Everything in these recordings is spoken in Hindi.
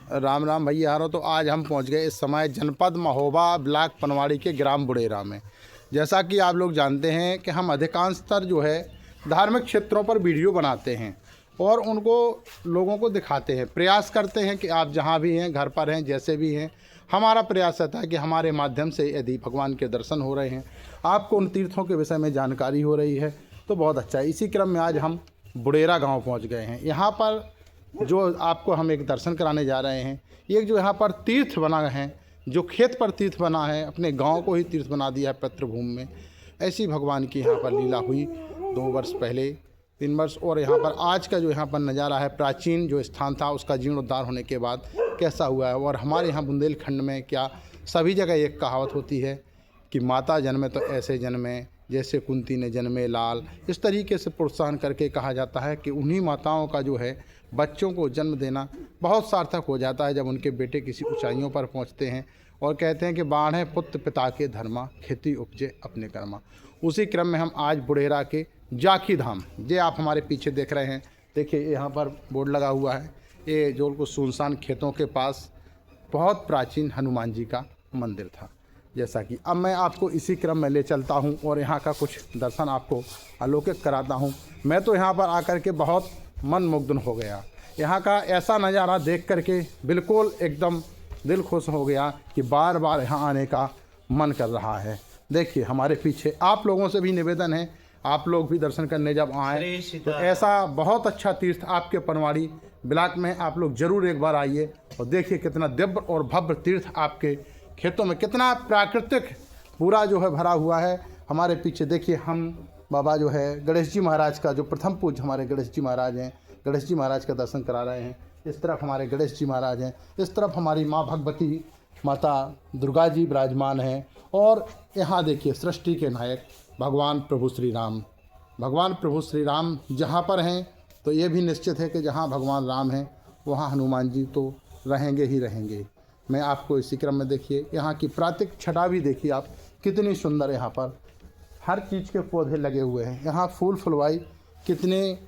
राम राम भैया हारो। तो आज हम पहुंच गए इस समय जनपद महोबा ब्लॉक पनवाड़ी के ग्राम बुढ़ेरा में। जैसा कि आप लोग जानते हैं कि हम अधिकांशतर जो है धार्मिक क्षेत्रों पर वीडियो बनाते हैं और उनको लोगों को दिखाते हैं, प्रयास करते हैं कि आप जहां भी हैं, घर पर हैं, जैसे भी हैं, हमारा प्रयास रहता है कि हमारे माध्यम से यदि भगवान के दर्शन हो रहे हैं, आपको उन तीर्थों के विषय में जानकारी हो रही है तो बहुत अच्छा है। इसी क्रम में आज हम बुढ़ेरा गाँव पहुँच गए हैं। यहाँ पर जो आपको हम एक दर्शन कराने जा रहे हैं, एक जो यहाँ पर तीर्थ बना है, जो खेत पर तीर्थ बना है, अपने गांव को ही तीर्थ बना दिया है पितृभूमि में। ऐसी भगवान की यहाँ पर लीला हुई 2 वर्ष पहले, 3 वर्ष। और यहाँ पर आज का जो यहाँ पर नज़ारा है, प्राचीन जो स्थान था उसका जीर्णोद्धार होने के बाद कैसा हुआ है। और हमारे यहाँ बुंदेलखंड में क्या सभी जगह एक कहावत होती है कि माता जन्मे तो ऐसे जन्मे जैसे कुंती ने जन्मे लाल। इस तरीके से प्रोत्साहन करके कहा जाता है कि उन्हीं माताओं का जो है बच्चों को जन्म देना बहुत सार्थक हो जाता है जब उनके बेटे किसी ऊंचाइयों पर पहुंचते हैं और कहते हैं कि बाढ़े पुत्र पिता के धर्मा, खेती उपजे अपने कर्मा। उसी क्रम में हम आज बुढ़ेरा के जाखी धाम, ये आप हमारे पीछे देख रहे हैं, देखिए यहाँ पर बोर्ड लगा हुआ है। ये जो को सुनसान खेतों के पास बहुत प्राचीन हनुमान जी का मंदिर था। जैसा कि अब मैं आपको इसी क्रम में ले चलता हूं और यहाँ का कुछ दर्शन आपको अलौकिक कराता हूं। मैं तो यहाँ पर आकर के बहुत मनमुग्ध हो गया। यहाँ का ऐसा नज़ारा देख करके बिल्कुल एकदम दिल खुश हो गया कि बार बार यहाँ आने का मन कर रहा है। देखिए हमारे पीछे आप लोगों से भी निवेदन है, आप लोग भी दर्शन करने जब आएँ तो ऐसा बहुत अच्छा तीर्थ आपके पनवाड़ी ब्लॉक में आप लोग ज़रूर एक बार आइए और देखिए कितना दिव्य और भव्य तीर्थ आपके खेतों में, कितना प्राकृतिक पूरा जो है भरा हुआ है। हमारे पीछे देखिए हम बाबा जो है गणेश जी महाराज का, जो प्रथम पूज्य हमारे गणेश जी महाराज हैं, गणेश जी महाराज का दर्शन करा रहे हैं। इस तरफ हमारे गणेश जी महाराज हैं, इस तरफ हमारी माँ भगवती माता दुर्गा जी विराजमान हैं। और यहाँ देखिए सृष्टि के नायक भगवान प्रभु श्री राम, भगवान प्रभु श्री राम जहाँ पर हैं तो ये भी निश्चित है कि जहाँ भगवान राम हैं वहाँ हनुमान जी तो रहेंगे ही रहेंगे। मैं आपको इसी क्रम में देखिए यहाँ की प्राकृतिक छटा भी देखिए आप कितनी सुंदर, यहाँ पर हर चीज़ के पौधे लगे हुए हैं। यहाँ फूल फुलवाई कितने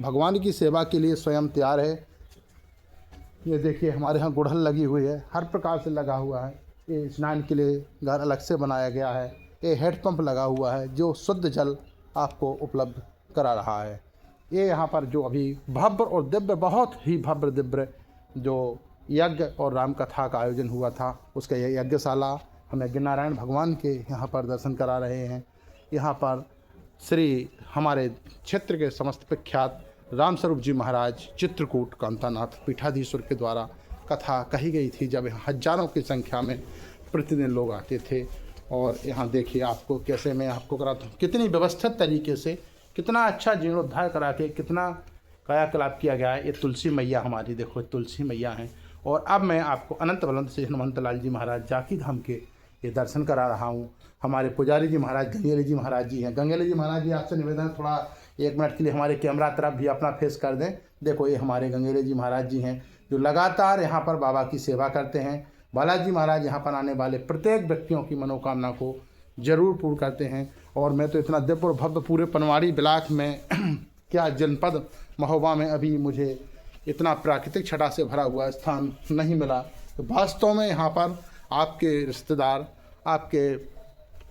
भगवान की सेवा के लिए स्वयं तैयार है। ये देखिए हमारे यहाँ गुड़हल लगी हुई है, हर प्रकार से लगा हुआ है। ये स्नान के लिए घर अलग से बनाया गया है। ये हेडपम्प लगा हुआ है जो शुद्ध जल आपको उपलब्ध करा रहा है। ये यहाँ पर जो अभी भव्य और दिव्य, बहुत ही भव्य दिव्य जो यज्ञ और राम कथा का आयोजन हुआ था, उसका यह यज्ञशाला हम यज्ञ नारायण भगवान के यहाँ पर दर्शन करा रहे हैं। यहाँ पर श्री हमारे क्षेत्र के समस्त विख्यात रामस्वरूप जी महाराज चित्रकूट कांतानाथ पीठाधीश्वर के द्वारा कथा कही गई थी, जब यहाँ हजारों की संख्या में प्रतिदिन लोग आते थे। और यहाँ देखिए आपको कैसे मैं आपको कराता हूँ, कितनी व्यवस्थित तरीके से, कितना अच्छा जीर्णोद्धार करा के, कितना कायाकलाप किया गया है। ये तुलसी मैया हमारी, देखो तुलसी मैया हैं। और अब मैं आपको अनंत बलंत से हनुमंत लाल जी महाराज जाकी धाम के ये दर्शन करा रहा हूँ। हमारे पुजारी जी महाराज गंगेले जी महाराज जी हैं। गंगेले जी महाराज जी आपसे निवेदन है थोड़ा 1 मिनट के लिए हमारे कैमरा तरफ भी अपना फेस कर दें। देखो ये हमारे गंगेले जी महाराज जी हैं जो लगातार यहाँ पर बाबा की सेवा करते हैं। बालाजी महाराज यहाँ पर आने वाले प्रत्येक व्यक्तियों की मनोकामना को जरूर पूर्ण करते हैं। और मैं तो इतना दिव्य और भव्य पूरे पनवाड़ी ब्लॉक में क्या जनपद महोबा में अभी मुझे इतना प्राकृतिक छटा से भरा हुआ स्थान नहीं मिला। तो वास्तव में यहाँ पर आपके रिश्तेदार, आपके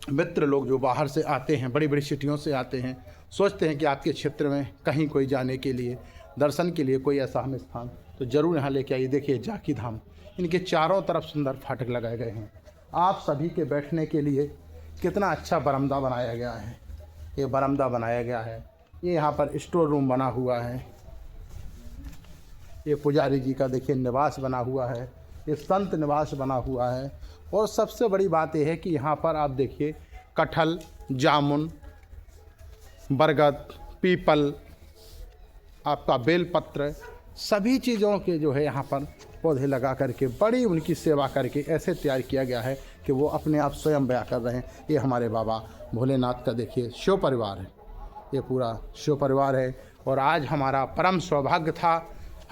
मित्र लोग जो बाहर से आते हैं, बड़ी बड़ी सिटियों से आते हैं, सोचते हैं कि आपके क्षेत्र में कहीं कोई जाने के लिए, दर्शन के लिए कोई ऐसा हम स्थान तो ज़रूर यहाँ लेके आइए। देखिए जाकी धाम, इनके चारों तरफ सुंदर फाटक लगाए गए हैं आप सभी के बैठने के लिए। कितना अच्छा बरामदा बनाया गया है, ये बरामदा बनाया गया है। ये यहाँ पर स्टोर रूम बना हुआ है। ये पुजारी जी का देखिए निवास बना हुआ है, ये संत निवास बना हुआ है। और सबसे बड़ी बात यह है कि यहाँ पर आप देखिए कटहल, जामुन, बरगद, पीपल, आपका बेलपत्र, सभी चीज़ों के जो है यहाँ पर पौधे लगा करके बड़ी उनकी सेवा करके ऐसे तैयार किया गया है कि वो अपने आप स्वयं बया कर रहे हैं। ये हमारे बाबा भोलेनाथ का देखिए शिव परिवार है, ये पूरा शिव परिवार है। और आज हमारा परम सौभाग्य था,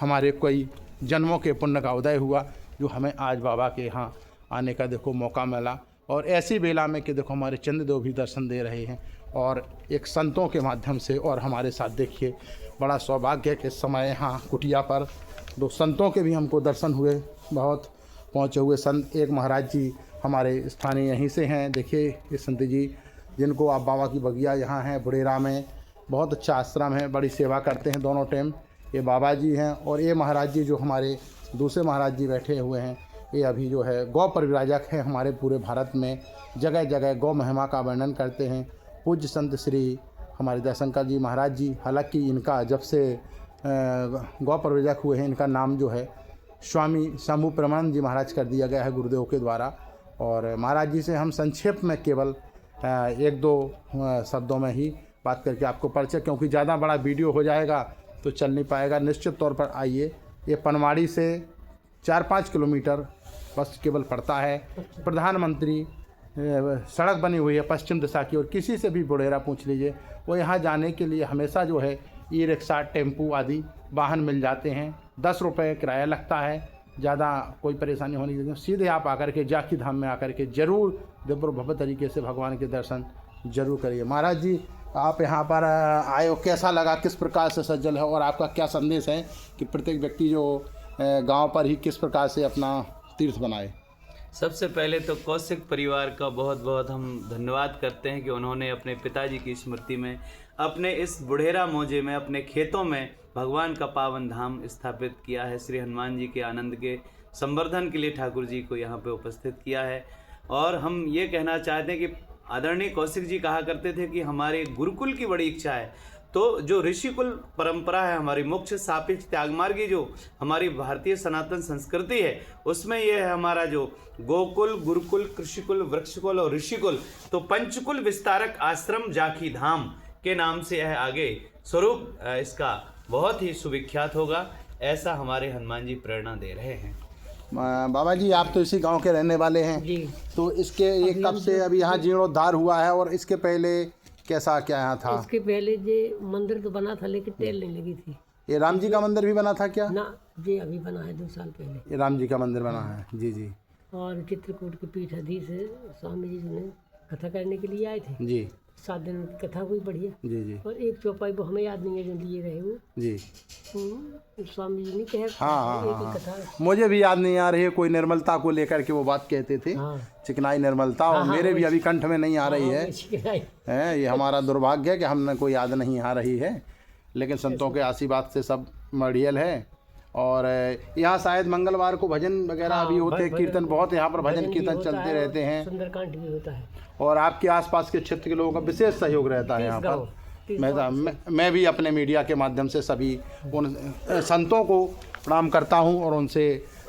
हमारे कोई जन्मों के पुण्य का उदय हुआ जो हमें आज बाबा के यहाँ आने का देखो मौका मिला। और ऐसी बेला में कि देखो हमारे चंद्रदेव भी दर्शन दे रहे हैं और एक संतों के माध्यम से। और हमारे साथ देखिए बड़ा सौभाग्य है कि इस समय यहाँ कुटिया पर 2 संतों के भी हमको दर्शन हुए, बहुत पहुँचे हुए संत। एक महाराज जी हमारे स्थानीय यहीं से हैं, देखिए ये संत जी जिनको आप बाबा की बगिया यहाँ हैं बुढ़ेरा में, बहुत अच्छा आश्रम है, बड़ी सेवा करते हैं दोनों टाइम। ये बाबा जी हैं और ये महाराज जी जो हमारे दूसरे महाराज जी बैठे हुए हैं, ये अभी जो है गौ परिव्राजक हैं हमारे पूरे भारत में, जगह जगह गौ महिमा का वर्णन करते हैं। पूज्य संत श्री हमारे दयाशंकर जी महाराज जी, हालांकि इनका जब से गौ परिव्राजक हुए हैं इनका नाम जो है स्वामी शंभू परमानंद जी महाराज कर दिया गया है गुरुदेव के द्वारा। और महाराज जी से हम संक्षेप में केवल 1-2 शब्दों में ही बात करके आपको परिचय, क्योंकि ज़्यादा बड़ा वीडियो हो जाएगा तो चल नहीं पाएगा। निश्चित तौर पर आइए, ये पनवाड़ी से 4-5 किलोमीटर बस केवल पड़ता है। प्रधानमंत्री सड़क बनी हुई है पश्चिम दिशा की, और किसी से भी बुढ़ेरा पूछ लीजिए, वो यहाँ जाने के लिए हमेशा जो है ई रिक्शा, टेम्पू आदि वाहन मिल जाते हैं। 10 रुपये किराया लगता है, ज़्यादा कोई परेशानी होने की नहीं। सीधे आप आकर के जाखी धाम में आकर के जरूर दिव्य भव्य तरीके से भगवान के दर्शन जरूर करिए। महाराज जी आप यहाँ पर आए हो, कैसा लगा, किस प्रकार से सज्जल है, और आपका क्या संदेश है कि प्रत्येक व्यक्ति जो गांव पर ही किस प्रकार से अपना तीर्थ बनाए? सबसे पहले तो कौशिक परिवार का बहुत बहुत हम धन्यवाद करते हैं कि उन्होंने अपने पिताजी की स्मृति में अपने इस बुढ़ेरा मौजे में अपने खेतों में भगवान का पावन धाम स्थापित किया है। श्री हनुमान जी के आनंद के संवर्धन के लिए ठाकुर जी को यहाँ पे उपस्थित किया है। और हम ये कहना चाहते हैं कि आदरणीय कौशिक जी कहा करते थे कि हमारे गुरुकुल की बड़ी इच्छा है, तो जो ऋषिकुल परंपरा है हमारी, मोक्ष सापेक्ष त्यागमार्गी जो हमारी भारतीय सनातन संस्कृति है, उसमें यह है हमारा जो गोकुल, गुरुकुल, कृषिकुल, वृक्षकुल और ऋषिकुल, तो पंचकुल विस्तारक आश्रम जाखी धाम के नाम से यह आगे स्वरूप इसका बहुत ही सुविख्यात होगा, ऐसा हमारे हनुमान जी प्रेरणा दे रहे हैं। बाबा जी आप तो इसी गांव के रहने वाले हैं जी, तो इसके ये कब से अभी यहाँ जीर्णोद्धार हुआ है, और इसके पहले कैसा क्या यहाँ था? इसके पहले ये मंदिर तो बना था लेकिन टेल नहीं लगी थी। ये राम जी का मंदिर भी बना था क्या? ना, ये अभी बना है 2 साल पहले। ये राम जी का मंदिर बना है जी जी। और चित्रकूट के पीठाधीश स्वामी जी ने कथा करने के लिए आए थे जी, 7 दिन की कथा हुई बढ़िया जी जी। और एक चौपाई वो हमें याद नहीं है जो लिए रहे वो जी, स्वामी जी ने कहा। हाँ, मुझे भी याद नहीं आ रही है, कोई निर्मलता को लेकर के वो बात कहते थे। चिकनाई निर्मलता, और मेरे भी अभी कंठ में नहीं आ रही है। ये हमारा दुर्भाग्य है कि हमने कोई याद नहीं आ रही है, लेकिन संतों के आशीर्वाद से सब मढ़ियल है। और यहाँ शायद मंगलवार को भजन वगैरह भी होते हैं, कीर्तन बहुत यहाँ पर भजन कीर्तन चलते रहते हैं, सुंदरकांड भी होता है, और आपके आसपास के क्षेत्र के लोगों का विशेष सहयोग रहता है यहाँ पर। मैं भी अपने मीडिया के माध्यम से सभी उन संतों को प्रणाम करता हूँ और उनसे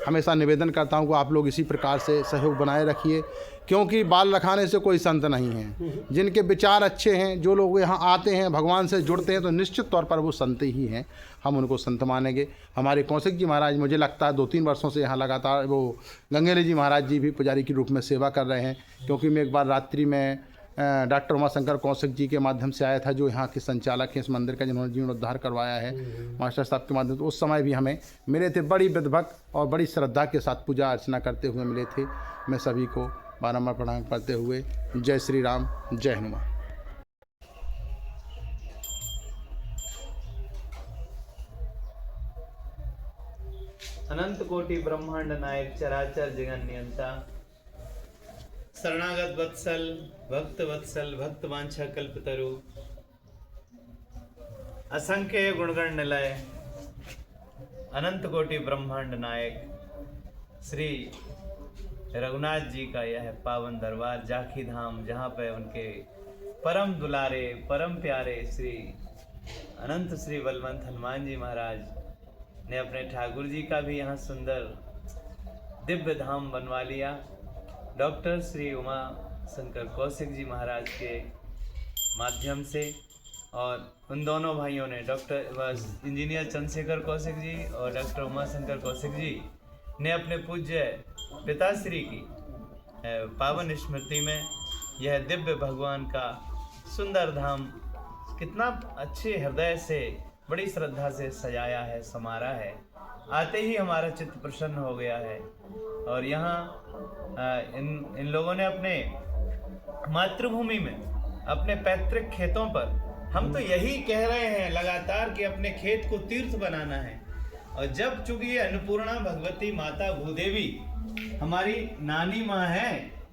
हमेशा निवेदन करता हूँ कि आप लोग इसी प्रकार से सहयोग बनाए रखिए, क्योंकि बाल रखाने से कोई संत नहीं है। जिनके विचार अच्छे हैं, जो लोग यहाँ आते हैं भगवान से जुड़ते हैं, तो निश्चित तौर पर वो संत ही हैं, हम उनको संत मानेंगे। हमारे कौशिक जी महाराज मुझे लगता है 2-3 वर्षों से यहाँ लगातार, वो गंगेली जी महाराज जी भी पुजारी के रूप में सेवा कर रहे हैं, क्योंकि मैं एक बार रात्रि में डॉक्टर उमाशंकर कौशिक जी के माध्यम से आया था, जो यहाँ के संचालक हैं इस मंदिर का, जिन्होंने जीर्णोद्धार करवाया है मास्टर साहब के माध्यम से। उस समय भी हमें मिले थे, बड़ी विधभक्त और बड़ी श्रद्धा के साथ पूजा अर्चना करते हुए मिले थे। मैं सभी को बारंबार प्रणाम करते हुए जय श्री राम, जय हनुमान। अनंत कोटि ब्रह्मांड नायक चराचर जगन नियंता, शरणागत वत्सल, भक्त वत्सल, भक्त वांछा कल्पतरु, असंख्य गुणगण निलय, अनंत कोटि ब्रह्मांड नायक श्री रघुनाथ जी का यह पावन दरबार जाखी धाम, जहाँ पे उनके परम दुलारे, परम प्यारे श्री अनंत श्री बलवंत हनुमान जी महाराज ने अपने ठाकुर जी का भी यहाँ सुंदर दिव्य धाम बनवा लिया। डॉक्टर श्री उमा शंकर कौशिक जी महाराज के माध्यम से, और उन दोनों भाइयों ने डॉक्टर इंजीनियर चंद्रशेखर कौशिक जी और डॉक्टर उमा शंकर कौशिक जी ने अपने पूज्य पिताश्री की पावन स्मृति में यह दिव्य भगवान का सुंदर धाम कितना अच्छे हृदय से, बड़ी श्रद्धा से सजाया है, समारा है। आते ही हमारा चित्त प्रसन्न हो गया है। और यहाँ इन लोगों ने अपने मातृभूमि में, अपने पैतृक खेतों पर, हम तो यही कह रहे हैं लगातार कि अपने खेत को तीर्थ बनाना है। और जब चूंकि ये अन्नपूर्णा भगवती माता भूदेवी हमारी नानी माँ है,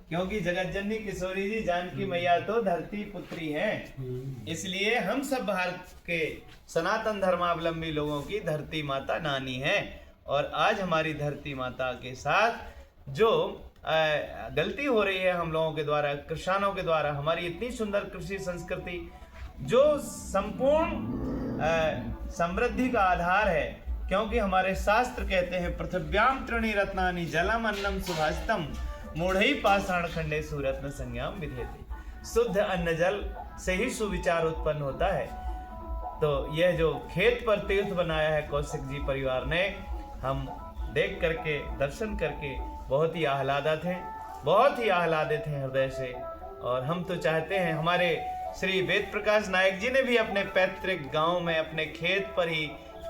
क्योंकि जगत जननी किशोरी जी जानकी मैया तो धरती पुत्री हैं, इसलिए हम सब भारत के सनातन धर्मावलंबी लोगों की धरती माता नानी है। और आज हमारी धरती माता के साथ जो गलती हो रही है हम लोगों के द्वारा, किसानों के द्वारा, हमारी इतनी सुंदर कृषि संस्कृति जो संपूर्ण समृद्धि का आधार है, क्योंकि हमारे शास्त्र कहते हैं पृथिव्याम त्रीणि रत्नानि जलम अन्नम सुभाषितम मूढ़ई पाषाण खंडे सुरत्न संज्ञाम विधेति। शुद्ध अन्न जल से ही सुविचार उत्पन्न होता है। तो यह जो खेत पर तीर्थ बनाया है कौशिक जी परिवार ने, हम देख करके, दर्शन करके बहुत ही आह्लादित हैं, बहुत ही आह्लादित हैं हृदय से। और हम तो चाहते हैं, हमारे श्री वेद प्रकाश नायक जी ने भी अपने पैतृक गांव में अपने खेत पर ही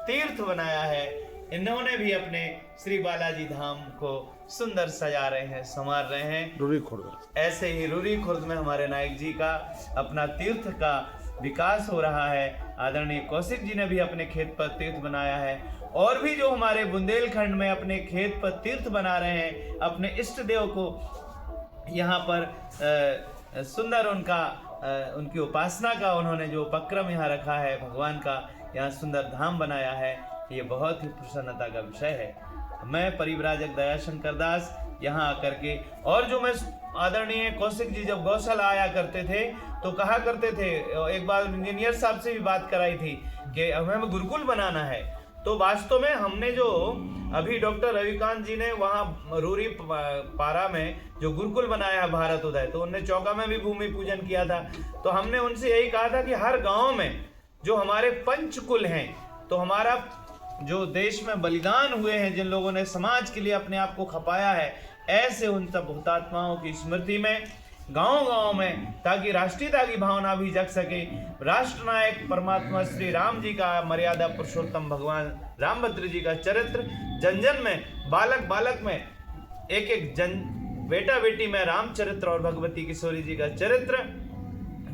तीर्थ बनाया है। इन्होंने भी अपने श्री बालाजी धाम को सुंदर सजा रहे हैं, संवार रहे हैं। रूरी खुर्द, ऐसे ही रूरी खुर्द में हमारे नायक जी का अपना तीर्थ का विकास हो रहा है। आदरणीय कौशिक जी ने भी अपने खेत पर तीर्थ बनाया है। और भी जो हमारे बुंदेलखंड में अपने खेत पर तीर्थ बना रहे हैं, अपने इष्ट देव को यहाँ पर सुंदर उनकी उपासना का उन्होंने जो उपक्रम यहाँ रखा है, भगवान का यहाँ सुंदर धाम बनाया है, ये बहुत ही प्रसन्नता का विषय है। मैं परिव्राजक दयाशंकर दास यहाँ आकर के, और जो मैं आदरणीय कौशिक जी जब गौशाला आया करते थे तो कहा करते थे, एक बार इंजीनियर साहब से भी बात कराई थी कि हमें गुरुकुल बनाना है। तो वास्तव में हमने जो अभी डॉक्टर रविकांत जी ने वहाँ रूरी पारा में जो गुरुकुल बनाया है भारत उदय, तो उनने चौका में भी भूमि पूजन किया था। तो हमने उनसे यही कहा था कि हर गांव में जो हमारे पंचकुल हैं, तो हमारा जो देश में बलिदान हुए हैं, जिन लोगों ने समाज के लिए अपने आप को खपाया है, ऐसे उन सब हुतात्माओं की स्मृति में गांव-गांव में, ताकि राष्ट्रीयता की भावना भी जग सके, राष्ट्र नायक परमात्मा श्री राम जी का, मर्यादा पुरुषोत्तम भगवान रामभद्र जी का चरित्र जन जन में, बालक बालक में, एक एक जन बेटा बेटी में रामचरित्र और भगवती किशोरी जी का चरित्र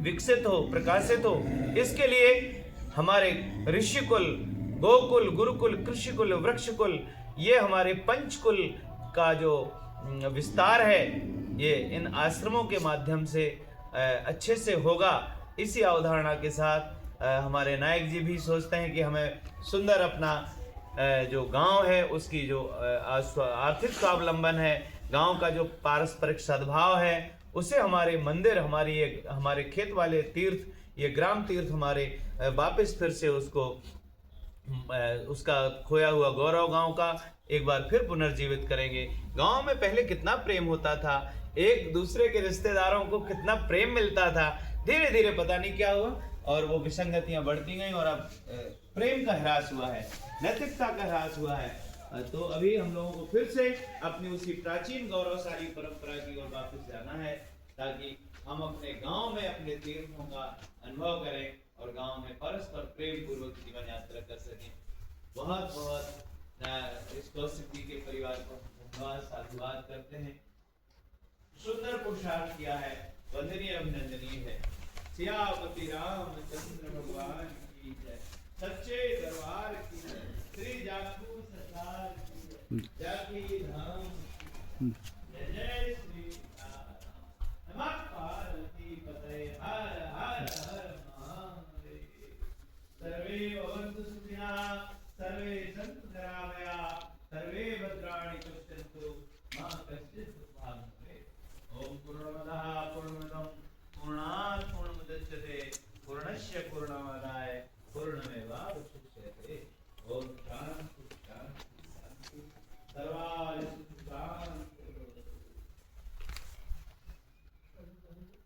विकसित हो, प्रकाशित हो। इसके लिए हमारे ऋषिकुल, गोकुल, गुरुकुल, कृषिकुल, वृक्षकुल, ये हमारे पंचकुल का जो विस्तार है, ये इन आश्रमों के माध्यम से अच्छे से होगा। इसी अवधारणा के साथ हमारे नायक जी भी सोचते हैं कि हमें सुंदर अपना जो गांव है उसकी जो आर्थिक स्वावलंबन है, गांव का जो पारस्परिक सद्भाव है, उसे हमारे मंदिर, हमारे खेत वाले तीर्थ, ये ग्राम तीर्थ हमारे वापस फिर से उसका खोया हुआ गौरव गांव का एक बार फिर पुनर्जीवित करेंगे। गांव में पहले कितना प्रेम होता था, एक दूसरे के रिश्तेदारों को कितना प्रेम मिलता था, धीरे धीरे पता नहीं क्या हुआ और वो विसंगतियां बढ़ती गई और अब प्रेम का ह्रास हुआ है, नैतिकता का ह्रास हुआ है। तो अभी हम लोगों को फिर से अपनी उसी प्राचीन गौरवशाली परंपरा की ओर वापस जाना है, ताकि हम अपने गांव में अपने तीर्थों का अनुभव करें और गांव में परस्पर प्रेम पूर्वक जीवन यात्रा कर सकें। बहुत बहुत इस कौशिक जी के परिवार को धन्यवाद, साधुवाद करते हैं। सुंदर पुरुषार्थ किया है, वंदनीय अभिनंदनीय है। सियापति रामचंद्र भगवान की जय, सच्चे दरबार की जय, श्री जाखू सरकार की जय, जाकी धाम जय जय श्री राम। नमः पार्वती पतये, हर हर हर महादेव। सर्वे भवन्तु सुखिनः, सर्वे सन्तु निरामयाः, सर्वे भद्राणि पश्यन्तु मा कश्चित् दुःखभाग् भवेत्। ओम पूर्णमदः पूर्णमिदं पूर्णात् पूर्णमुदच्यते, पूर्णस्य पूर्णमादाय पूर्णमेवावशिष्यते। ओम